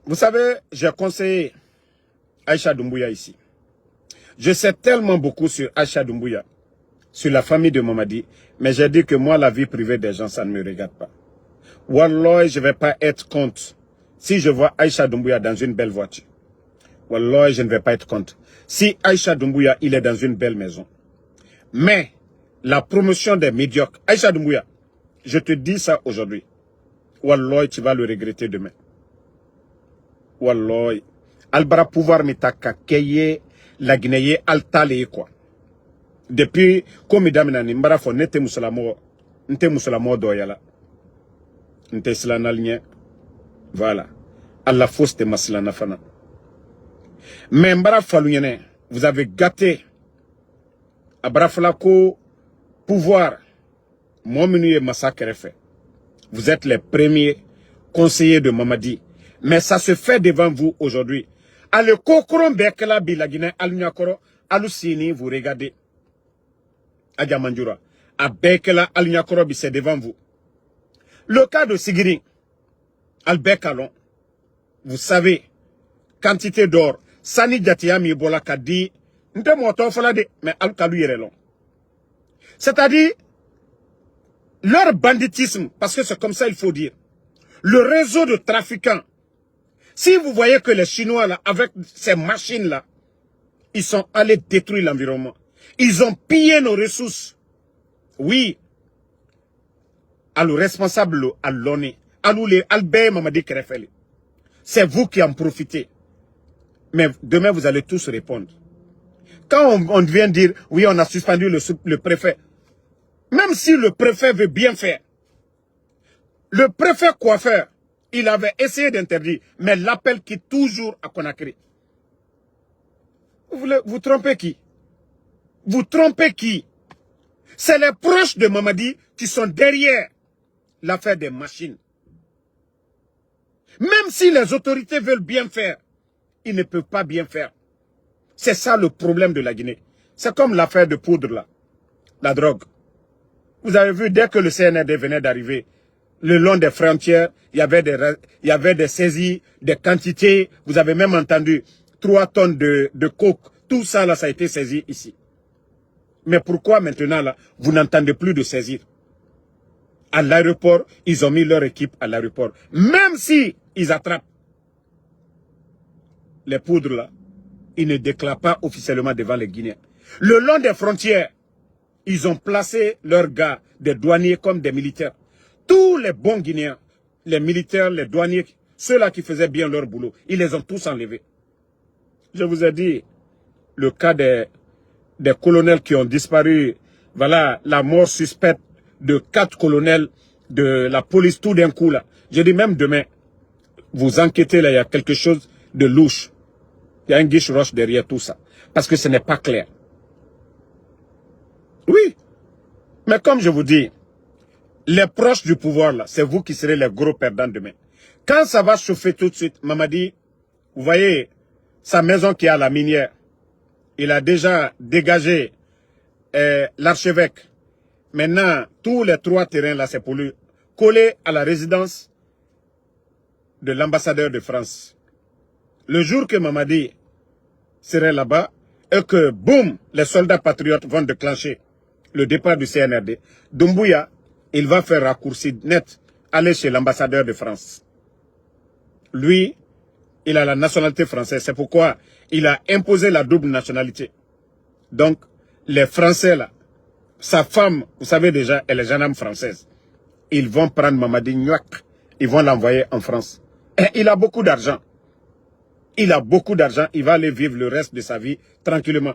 Vous savez, j'ai conseillé Aïcha Doumbouya ici. Je sais tellement beaucoup sur Aïcha Doumbouya, sur la famille de Mamadi, mais j'ai dit que moi, la vie privée des gens, ça ne me regarde pas. Wallah, je ne vais pas être contre si je vois Aïcha Doumbouya dans une belle voiture. Wallah, je ne vais pas être contre. Si Aïcha Doumbouya, il est dans une belle maison. Mais, la promotion des médiocres, Aïcha Doumbouya, je te dis ça aujourd'hui. Wallah, tu vas le regretter demain. Wallah. Albara pouvoir mitaka keye la Guinée altale quoi. Depuis comme madame nani mbara fo nete musulamo doyala. Nte slanalnye. Voilà. Allah fausse de maslana fana. Mais mbara falunyene, vous avez gâté Abrafalako pouvoir. Mominu massacre fait. Vous êtes les premiers conseillers de Mamadi. Mais ça se fait devant vous aujourd'hui. Ale kokron bekela bi la Guinée alunyakoro alusini vous regardez. Adjamanjura. A bekela alunyakoro bi c'est devant vous. Le cas de Sigiri Albekalon. Vous savez quantité d'or Sani Jatiami Bola Kadi nte moto falade mais alkalu yerelon. C'est-à-dire leur banditisme parce que c'est comme ça il faut dire. Le réseau de trafiquants. Si vous voyez que les Chinois, là, avec ces machines-là, ils sont allés détruire l'environnement. Ils ont pillé nos ressources. Oui. À le responsable, à l'ONU, à l'Albert Mamadi Kerefeli. C'est vous qui en profitez. Mais demain, vous allez tous répondre. Quand on vient dire, oui, on a suspendu le préfet. Même si le préfet veut bien faire. Le préfet coiffeur, il avait essayé d'interdire, mais l'appel qui toujours à Conakry. Vous trompez qui? Vous trompez qui? C'est les proches de Mamadi qui sont derrière l'affaire des machines. Même si les autorités veulent bien faire, ils ne peuvent pas bien faire. C'est ça le problème de la Guinée. C'est comme l'affaire de poudre là, la drogue. Vous avez vu, dès que le CNRD venait d'arriver, le long des frontières, il y avait des saisies, des quantités. Vous avez même entendu 3 tonnes de coke. Tout ça, là, ça a été saisi ici. Mais pourquoi maintenant, là, vous n'entendez plus de saisir? À l'aéroport, ils ont mis leur équipe à l'aéroport. Même si ils attrapent les poudres, là, ils ne déclarent pas officiellement devant les Guinéens. Le long des frontières, ils ont placé leurs gars, des douaniers comme des militaires. Tous les bons Guinéens, les militaires, les douaniers, ceux-là qui faisaient bien leur boulot, ils les ont tous enlevés. Je vous ai dit, le cas des colonels qui ont disparu, voilà, la mort suspecte de 4 colonels de la police tout d'un coup là. Je dis même demain, vous enquêtez là, il y a quelque chose de louche. Il y a un guiche roche derrière tout ça. Parce que ce n'est pas clair. Oui. Mais comme je vous dis, les proches du pouvoir, là, c'est vous qui serez les gros perdants demain. Quand ça va chauffer tout de suite, Mamadi, vous voyez, sa maison qui est à la minière, il a déjà dégagé l'archevêque. Maintenant, tous les 3 terrains, là, c'est pour lui coller à la résidence de l'ambassadeur de France. Le jour que Mamadi serait là-bas, et que, boum, les soldats patriotes vont déclencher le départ du CNRD, Doumbouya, il va faire raccourci net, aller chez l'ambassadeur de France. Lui, il a la nationalité française. C'est pourquoi il a imposé la double nationalité. Donc, les Français, là, sa femme, vous savez déjà, elle est gendarme française. Ils vont prendre Mamadi Niouak, ils vont l'envoyer en France. Et il a beaucoup d'argent. Il a beaucoup d'argent, il va aller vivre le reste de sa vie tranquillement.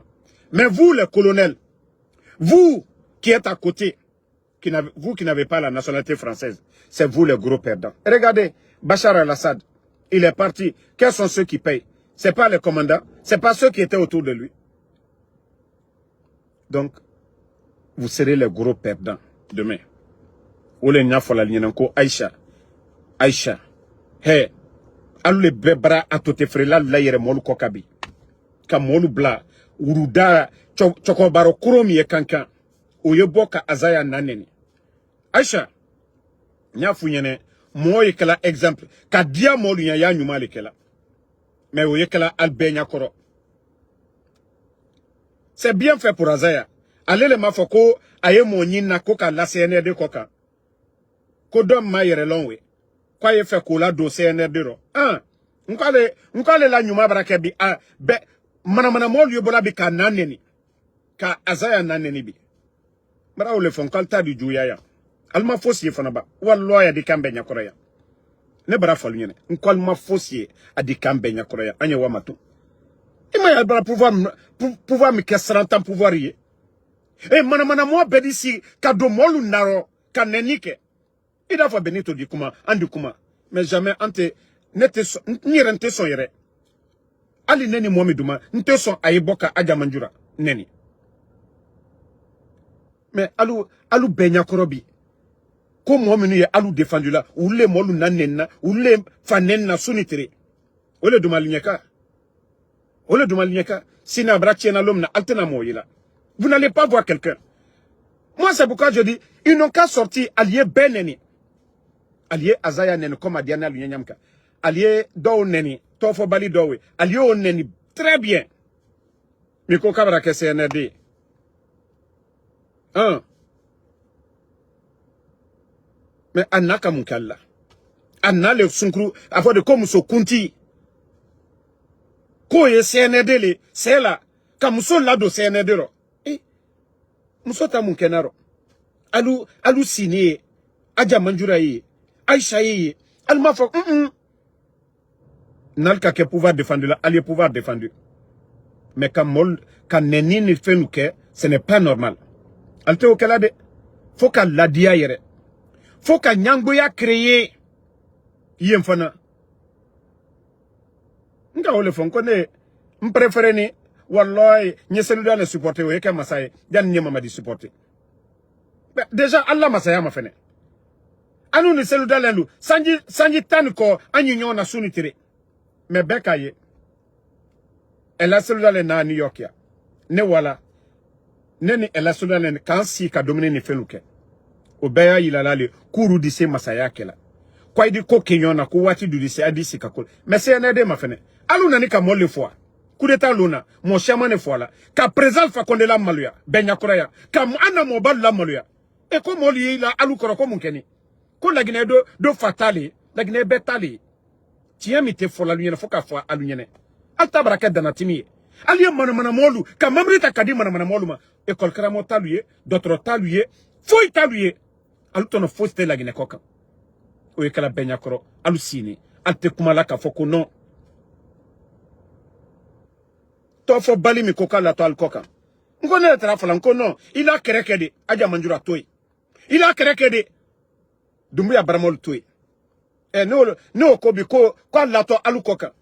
Mais vous, les colonels, vous qui êtes à côté, vous qui n'avez pas la nationalité française, c'est vous les gros perdants. Regardez, Bachar al-Assad, il est parti. Quels sont ceux qui payent? Ce n'est pas les commandants, ce n'est pas ceux qui étaient autour de lui. Donc, vous serez les gros perdants demain. Aïcha, Aïcha, hey, alule bebra atote frela la yere molu kokabi. Ka molu bla, uruda, chokobaro kuromi ye kankan. Oyeboka azaya naneni. Aïcha, nyafu nyene, moi kala exemple ka dia mo lunya ya nyuma le kala mais o kala albenya koro c'est bien fait pour Azaya allez le mafoko aye mo nyina ko ka la CNRD koka ko dom ma yere lonwe kwa ye fait ko la do CNRD ro nkale la nyuma baraka bi be mana mo lieu bola bi ka naneni ka Azaya naneni bi bara o le fon kalta di juya ya alma fossier fana ba wallahi di kambe nyakoro ya ne bara falu nyene nkol ma fossier adi kambe nyakoro ya anya wa matu ima ya bara pouvoir me kesran tan pouvoir ye e mana mo bedi si ka do molu naro ka nenike ida fa benito di kuma andi kuma mais jamais ante nete ni rente so yere ali neni mo meduma nte so ayiboka aja manjura neni mais alu benya korobi ko mo menu ye alu défendu la ou le molu nanenna ou le fanenna sunitere ole duma linyaka sina brachena l'homme altena moyela vous n'allez pas voir quelqu'un. Moi c'est pourquoi je dis ils n'ont qu'à sortir allié beneni allié Azaya neni comme Diana lunyamka allié do neni tofo bali dowe allié on neni très bien miko kabra ke CNRD mais anaka mukalla anale sunkru afo de comme so kunti ko ye CNRD le c'est là comme so la do CNRD ro muso ta munkenaro alu sini aja manjura yi Aisha yi alma fo nalka ke pouvoir défendre là allié pouvoir défendre mais quand neni ni fenuke ce n'est pas normal alte o kala de faut ka ladia yere faut ka nyango ya créer yem fana nga ole fon ko ne préféré ni wallahi nye celui-là le supporter o yeke masaye dan nye mama di supporter déjà Allah masaya ma fene anu ni celui-là lendu sanji tan ko anyinyo na sunitire mais bekaye ela celui-là le na New York ya ne wala neni ela celui-là le kan si ka dominer ni fenuke obeya ilala le kuru di se masaya kela kwa idi ko kenyona ko wati du di se adisi ka kol mais c'est ND ma fene alu nani ka molle fois coup d'état luna mon chaman ne fois là ka présent fa konde la maluya benya koraya ka ana mo bal la maluya e ko moli la alu koro ko munkeni ko lagine do fatali lagine betali tiens mi te fola lunyene foka fo alu nyene alta baraka danatimi aliye mana molu ka mamrita kadi mana molu ma école karamo taluye d'autres taluye foi taluye alu tono foste lagine koka o e kala benya koro alu sini alte kumala ka foko non tofo bali mi koka la to al koka ngone tra fala nkono ila kerekede aja manjura toy ila kerekede dumbuya baramol toy no ko bi ko la to alu koka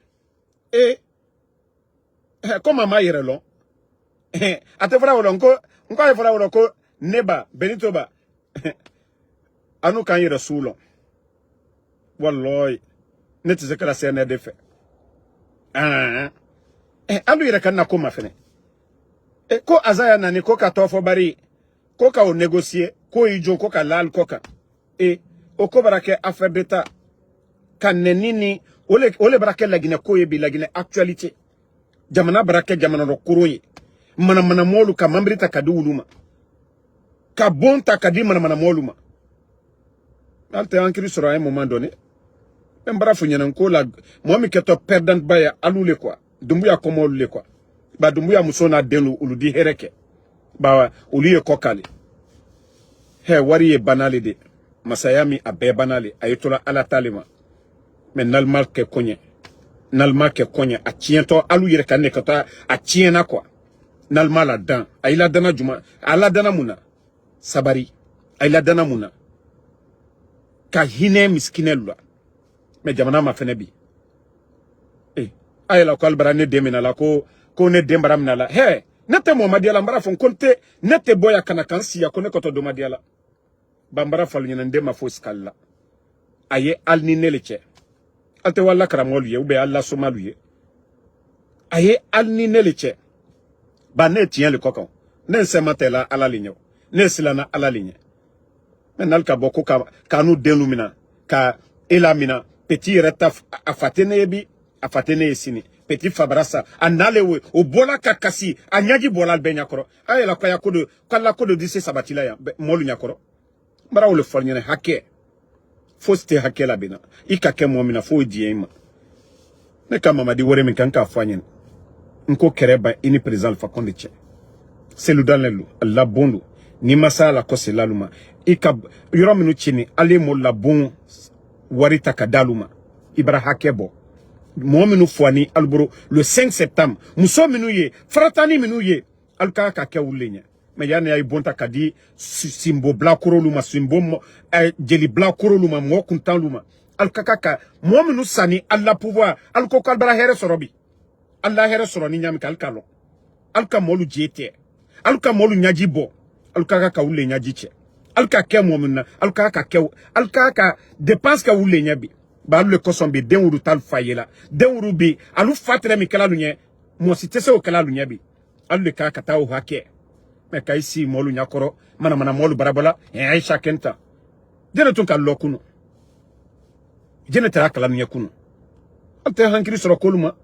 comme ma yere lo ate fara wolo nko e fara wolo ko neba benito ba anu kan yere sulo wallahi neti zekala CNRD fe alu yere kan na ko mafene ko Azaya nani ko ka tofo bari ko ka o négocier ko ijo ko ka lal ko ka o ko barake affaire d'état kan nenini ole barake lagine ko yebi lagine actualité jamana barake jamana ro kuroyi mana molu ka mambrita kadu uluma ka bonta kadi mana moluma alte ankiri sur un moment donné mbara funyana ko la mo mi keto perdant baya alule quoi dumbuya komo lule quoi ba dumbuya musona denu uludi hereke ba uliye kokali he wari ye banali de masayami abe banali ayitola ala talima mais nalmal ke konye a tiento alu yere kanne kata a tiena quoi nalmal la dan ayila dana juma ala dana muna sabari ayila dana muna ka hine miskinelula mais jamana ma fene bi ayela ko albara ne demina la ko ne dembara mina la he nete mo madiala mbara fon konte nete boya kana kansi ya kone koto do madiala bambara falu nyana ndema fo skalla aye alni neleche alte wala karamolu ye ube alla somalu ye aye alni neleche ba ne tien le kokon ne sematela ala linyo ne silana ala linye menal ka boko ka nu delumina ka et la mina petit reta a fatene bi a fatene sini petit fabrasa analewe o bola kakasi anyagi bola be nyakoro ay la kwaya kodo kala kodo dise sabatila ya molu nyakoro bara o le folnyene hake foste hake la bina ikake mo mina fo diema ne kama madi wore min kanka fanyen nko kereba ini president fa kondiche selu danelu la bondo ni masala ko selaluma ika yoro minu chini ale mo la bon warita kadaluma ibra hakebo mo minu fwani alburo le 5 septembre muso minu ye fratani minu ye alka ka kewulenya me yana ay bonta kadi simbo bla koroluma simbo jeli bla koroluma mo kuntanluma alka kaka mo minu sani alla pouvoir alko kalbara here sorobi alla here soroni nyam kalkalo alka molu jete alka molu nyajibo alka kaka wulle nyajiche alka ke mo minna alka kaka alka ka dépense ka wulle nyabi ba le kosombe denwuru tal fayela denwuru bi alu fatre mi kala lunye mo sitese o kala lunye bi alu ka kata o hake me kai si molu nyakoro mana molu barabala Aisha Kenta jene tun ka lokunu jene tara kala lunye kunu ante hankiri soro koluma